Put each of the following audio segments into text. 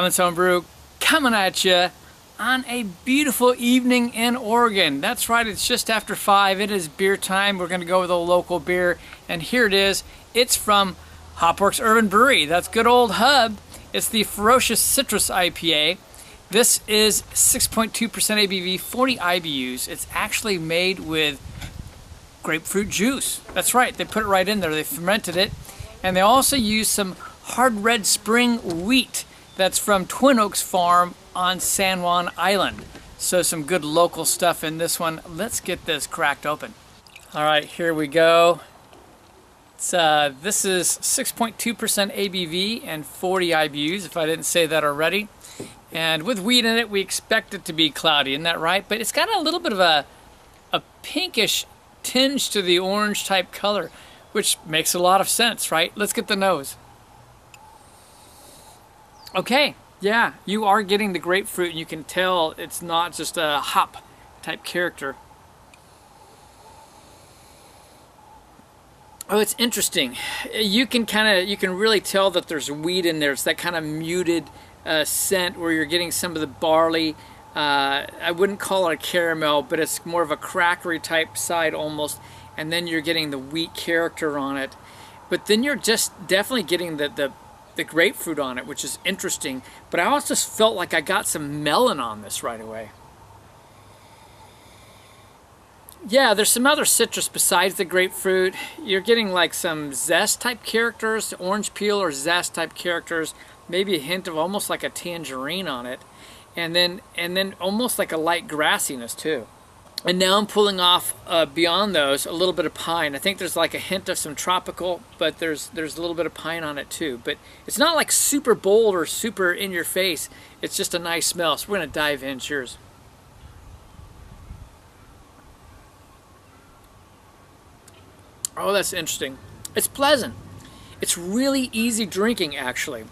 Highlands Homebrew coming at you on a beautiful evening in Oregon. That's right, it's just after 5. It is beer time. We're going to go with a local beer, and here it is. It's from Hopworks Urban Brewery. That's good old Hub. It's the Ferocious Citrus IPA. This is 6.2% ABV, 40 IBUs. It's actually made with grapefruit juice. That's right, they put it right in there. They fermented it, and they also use some hard red spring wheat that's from Twin Oaks Farm on San Juan Island. So some good local stuff in this one. Let's get this cracked open. All right, here we go. This is 6.2% ABV and 40 IBUs, if I didn't say that already. And with wheat in it, we expect it to be cloudy, isn't that right? But it's got a little bit of a pinkish tinge to the orange type color, which makes a lot of sense, right? Let's get the nose. Okay, yeah, you are getting the grapefruit, and you can tell it's not just a hop type character. Oh, it's interesting. You can really tell that there's wheat in there. It's that kind of muted scent where you're getting some of the barley. I wouldn't call it a caramel, but it's more of a crackery type side almost. And then you're getting the wheat character on it. But then you're just definitely getting the grapefruit on it, which is interesting. But I also felt like I got some melon on this right away. Yeah, there's some other citrus besides the grapefruit. You're getting like some zest type characters, orange peel or zest type characters, maybe a hint of almost like a tangerine on it, and then almost like a light grassiness too. And now I'm pulling off beyond those a little bit of pine. I think there's like a hint of some tropical, but there's a little bit of pine on it too. But it's not like super bold or super in your face. It's just a nice smell. So we're gonna dive in. Cheers. Oh, that's interesting. It's pleasant. It's really easy drinking, actually.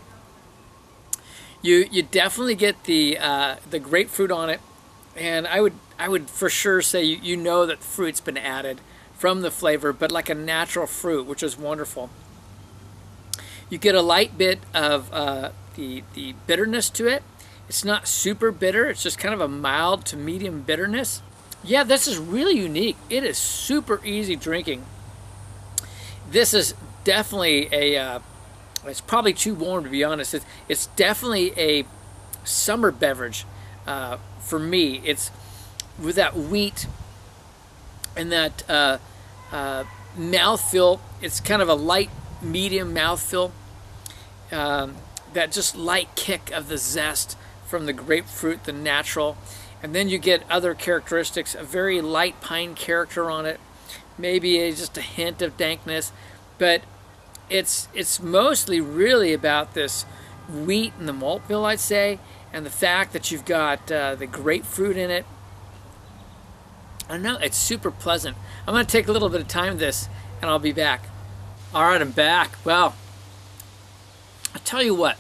You definitely get the grapefruit on it, and I would for sure say you know that fruit's been added from the flavor, but like a natural fruit, which is wonderful. You get a light bit of the bitterness to it. It's not super bitter. It's just kind of a mild to medium bitterness. Yeah, this is really unique. It is super easy drinking. This is definitely it's probably too warm to be honest. It's definitely a summer beverage for me. It's with that wheat and that mouthfeel. It's kind of a light, medium mouthfeel. That just light kick of the zest from the grapefruit, the natural. And then you get other characteristics, a very light pine character on it. Maybe just a hint of dankness, but it's mostly really about this wheat and the malt bill, I'd say, and the fact that you've got the grapefruit in it. I don't know, it's super pleasant. I'm going to take a little bit of time with this, and I'll be back. All right, I'm back. Well, I'll tell you what,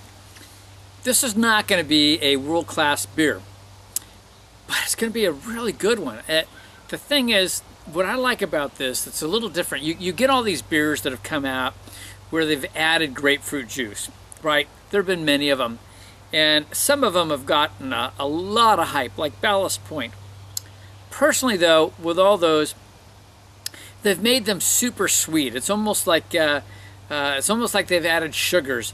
this is not going to be a world-class beer, but it's going to be a really good one. The thing is, what I like about this, it's a little different. You get all these beers that have come out where they've added grapefruit juice, right? There have been many of them. And some of them have gotten a lot of hype, like Ballast Point. Personally, though, with all those, they've made them super sweet. It's almost like they've added sugars,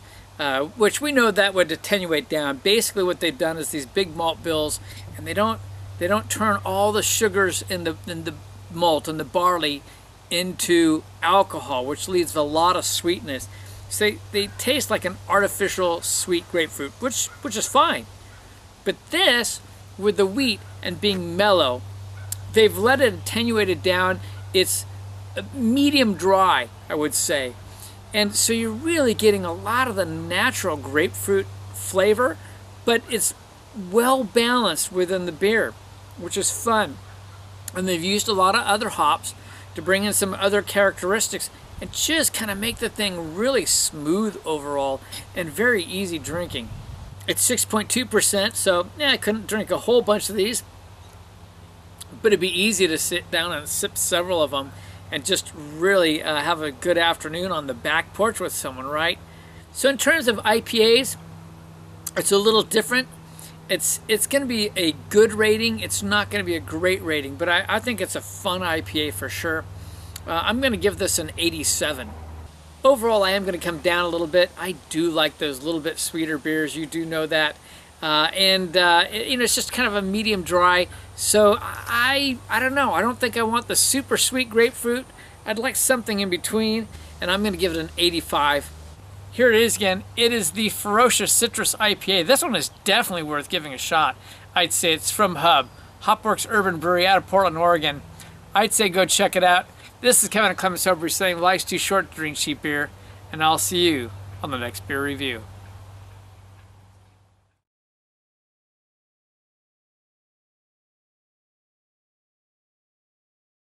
which we know that would attenuate down. Basically, what they've done is these big malt bills, and they don't turn all the sugars in the malt and the barley into alcohol, which leaves a lot of sweetness. So they taste like an artificial sweet grapefruit, which is fine. But this, with the wheat and being mellow, they've let it attenuate it down. It's medium dry, I would say. And so you're really getting a lot of the natural grapefruit flavor, but it's well balanced within the beer, which is fun. And they've used a lot of other hops to bring in some other characteristics and just kind of make the thing really smooth overall and very easy drinking. It's 6.2%, so yeah, I couldn't drink a whole bunch of these, but it'd be easy to sit down and sip several of them and just really have a good afternoon on the back porch with someone, right? So in terms of IPAs, It's a little different. It's going to be a good rating. It's not going to be a great rating, but I think it's a fun IPA for sure. I'm going to give this an 87. Overall, I am going to come down a little bit. I do like those little bit sweeter beers. You do know that. It's just kind of a medium dry. So I don't know. I don't think I want the super sweet grapefruit. I'd like something in between, and I'm going to give it an 85. Here it is again. It is the Ferocious Citrus IPA. This one is definitely worth giving a shot. I'd say it's from Hopworks Urban Brewery out of Portland, Oregon. I'd say go check it out. This is Kevin at Clemens Sober saying life's too short to drink cheap beer, and I'll see you on the next beer review.